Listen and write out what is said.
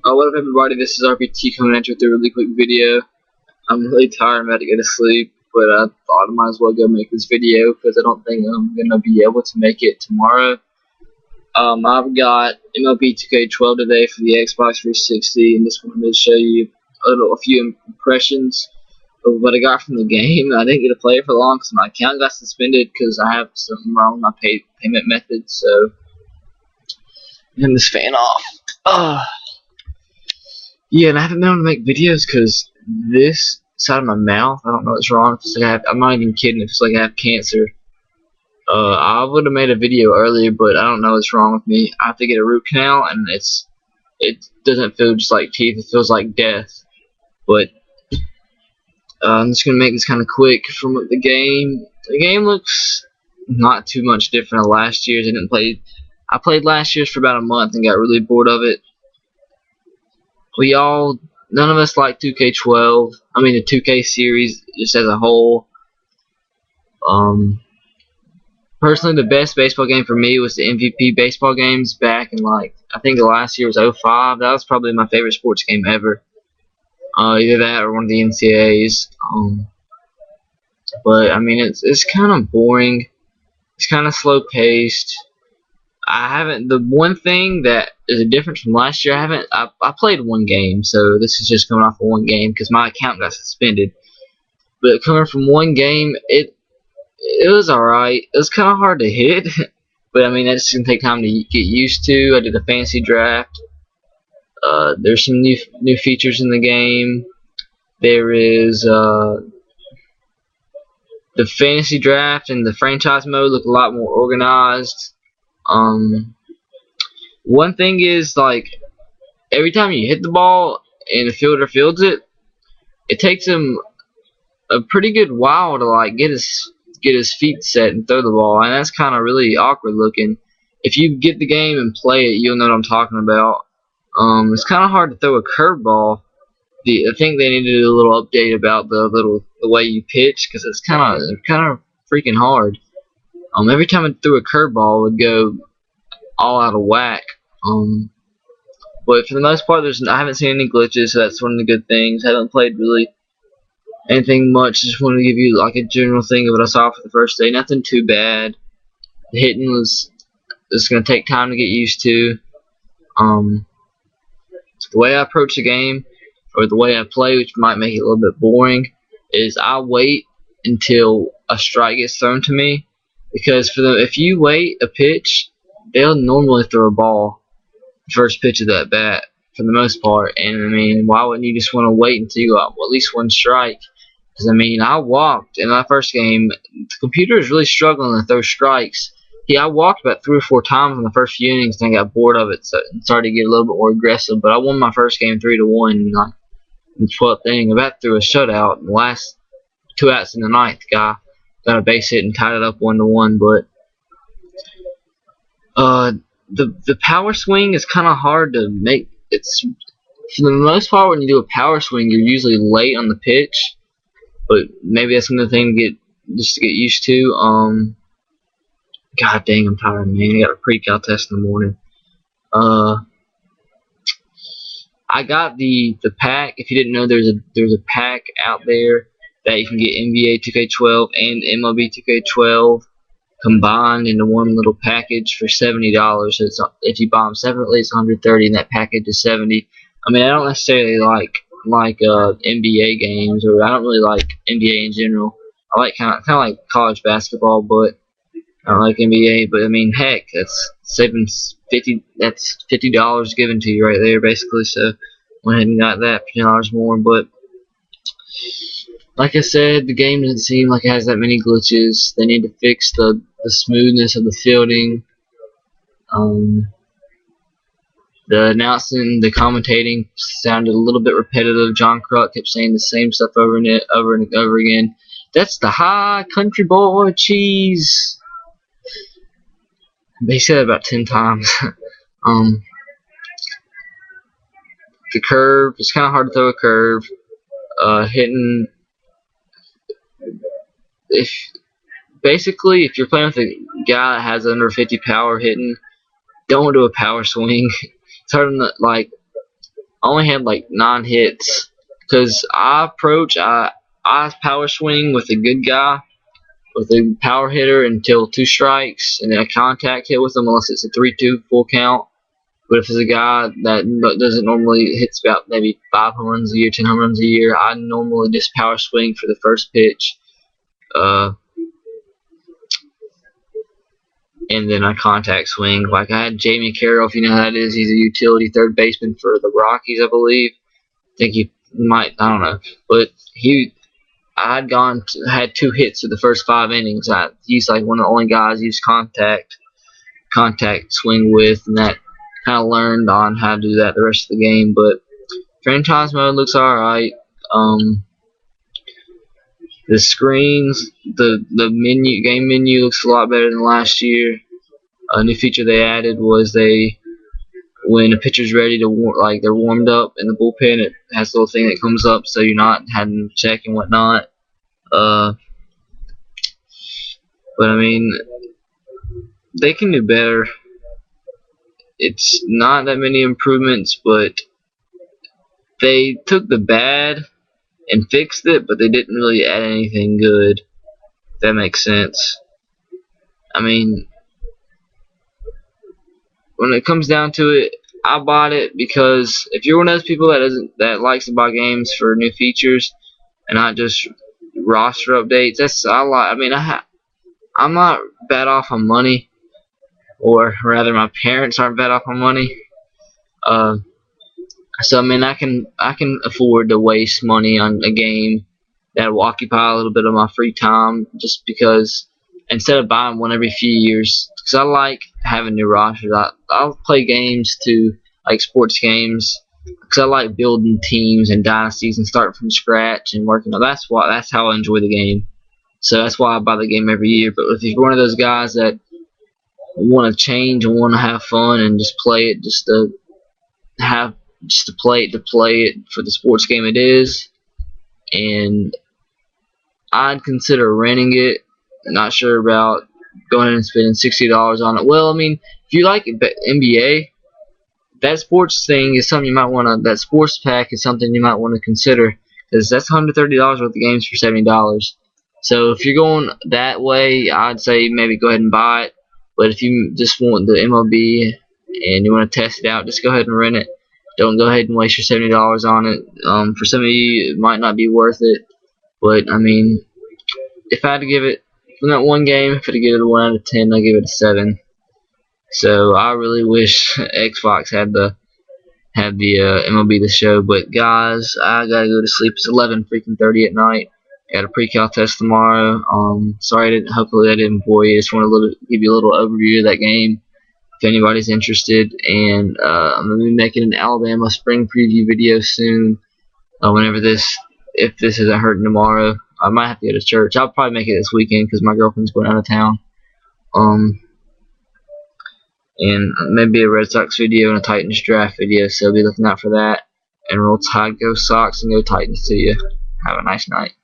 What up, everybody? This is RPT coming at you with a really quick video. I'm really tired. I'm about to go to sleep, but I thought I might as well go make this video because I don't think I'm gonna be able to make it tomorrow. I've got MLB 2K12 today for the Xbox 360, and just wanted to show you a few impressions of what I got from the game. I didn't get to play it for long because my account got suspended because I have something wrong with my payment method. So, turn this fan off. Yeah, and I haven't been able to make videos because this side of my mouth, I don't know what's wrong. It's like I'm not even kidding. It's like I have cancer. I would have made a video earlier, but I don't know what's wrong with me. I have to get a root canal, and it doesn't feel just like teeth. It feels like death. But I'm just gonna make this kind of quick. From the game looks not too much different than last year's. I played last year's for about a month and got really bored of it. None of us like 2K12. I mean the 2K series just as a whole. Personally, the best baseball game for me was the MVP baseball games back in, like, I think the last year was '05. That was probably my favorite sports game ever. Either that or one of the NCAAs. But I mean, it's kind of boring. It's kind of slow paced. The one thing that is a difference from last year, I played one game, so this is just coming off of one game because my account got suspended. But coming from one game, it was alright. It was kind of hard to hit, but I mean, that's gonna take time to get used to. I did a fantasy draft. There's some new features in the game. There is the fantasy draft and the franchise mode look a lot more organized. One thing is, like, every time you hit the ball and the fielder fields it, it takes him a pretty good while to, like, get his feet set and throw the ball, and that's kind of really awkward looking. If you get the game and play it, you'll know what I'm talking about. It's kind of hard to throw a curveball. I think they need to do a little update about the way you pitch, because it's kind of freaking hard. Every time I threw a curveball, it would go all out of whack. But for the most part, I haven't seen any glitches, so that's one of the good things. I haven't played really anything much. Just wanted to give you like a general thing of what I saw for the first day. Nothing too bad. The hitting was just gonna take time to get used to. The way I approach the game, or the way I play, which might make it a little bit boring, is I wait until a strike gets thrown to me, because if you wait a pitch, they'll normally throw a ball first pitch of that bat for the most part. And I mean, why wouldn't you just want to wait until you got at least one strike? Because I mean, I walked in my first game. The computer is really struggling to throw strikes. Yeah, I walked about 3 or 4 times in the first few innings, and I got bored of it, so I started to get a little bit more aggressive. But I won my first game 3-1, like in the 12th inning. About threw a shutout in the last 2 outs in the ninth. Guy got a base hit and tied it up 1-1. But the power swing is kind of hard to make. It's for the most part, when you do a power swing, you're usually late on the pitch. But maybe that's another thing to get used to. God dang, I'm tired, man. I got a pre-cal test in the morning. I got the pack. If you didn't know, there's a pack out there that you can get NBA 2K12 and MLB 2K12 combined into one little package for $70. So if you buy them separately, it's $130, and that package is $70. I mean, I don't necessarily like NBA games, or I don't really like NBA in general. I like kind of like college basketball, but I don't like NBA. But I mean, heck, that's saving $50 given to you right there, basically. So went ahead and got that for $10 more. But like I said, the game doesn't seem like it has that many glitches. They need to fix the smoothness of the fielding. The announcing, the commentating sounded a little bit repetitive. John Kruk kept saying the same stuff over and over again. That's the high country boy cheese. They said it about 10 times. The curve, it's kind of hard to throw a curve. Hitting, if you're playing with a guy that has under 50 power hitting, don't do a power swing. It's hard to, like, I only had like 9 hits because I power swing with a good guy, with a power hitter until 2 strikes, and then a contact hit with him unless it's a 3-2 full count. But if it's a guy that doesn't normally hits about maybe 5 home runs a year, 10 home runs a year, I normally just power swing for the first pitch, and then I contact swing. Like I had Jamie Carroll, if you know who that is. He's a utility third baseman for the Rockies, I believe. I think he might, I don't know, but had 2 hits in the first 5 innings. He's like one of the only guys I used contact swing with, and that kind of learned on how to do that the rest of the game. But franchise mode looks alright. The screens, the game menu looks a lot better than last year. A new feature they added was when a pitcher's ready to like they're warmed up in the bullpen, it has a little thing that comes up so you're not having to check and whatnot. But I mean, they can do better. It's not that many improvements, but they took the bad and fixed it, but they didn't really add anything good, if that makes sense. I mean, when it comes down to it, I bought it because if you're one of those people that likes to buy games for new features and not just roster updates, I'm not bad off on money, or rather, my parents aren't bad off on money. So I mean, I can afford to waste money on a game that will occupy a little bit of my free time, just because instead of buying one every few years, because I like having new rosters. I'll play games like sports games, because I like building teams and dynasties and starting from scratch and working. That's how I enjoy the game. So that's why I buy the game every year. But if you're one of those guys that want to change and want to have fun and just play it to play it for the sports game it is, and I'd consider renting it. Not sure about going and spending $60 on it. Well, I mean, if you like NBA, that sports thing is something you might want to. That sports pack is something you might want to consider, because that's $130 worth of games for $70. So if you're going that way, I'd say maybe go ahead and buy it. But if you just want the MLB and you want to test it out, just go ahead and rent it. Don't go ahead and waste your $70 on it. For some of you, it might not be worth it. But I mean, if I had to give it from that one game, if I had to give it a 1 out of 10, I'd give it a 7. So I really wish Xbox had the MLB The Show. But guys, I gotta go to sleep. It's 11:30 at night. Got a pre-cal test tomorrow. Hopefully I didn't bore you. Just want to give you a little overview of that game, if anybody's interested. And I'm gonna be making an Alabama spring preview video soon. If this isn't hurting tomorrow, I might have to go to church. I'll probably make it this weekend because my girlfriend's going out of town. And maybe a Red Sox video and a Titans draft video. So be looking out for that. And roll Tide, go Sox, and go Titans to you. Have a nice night.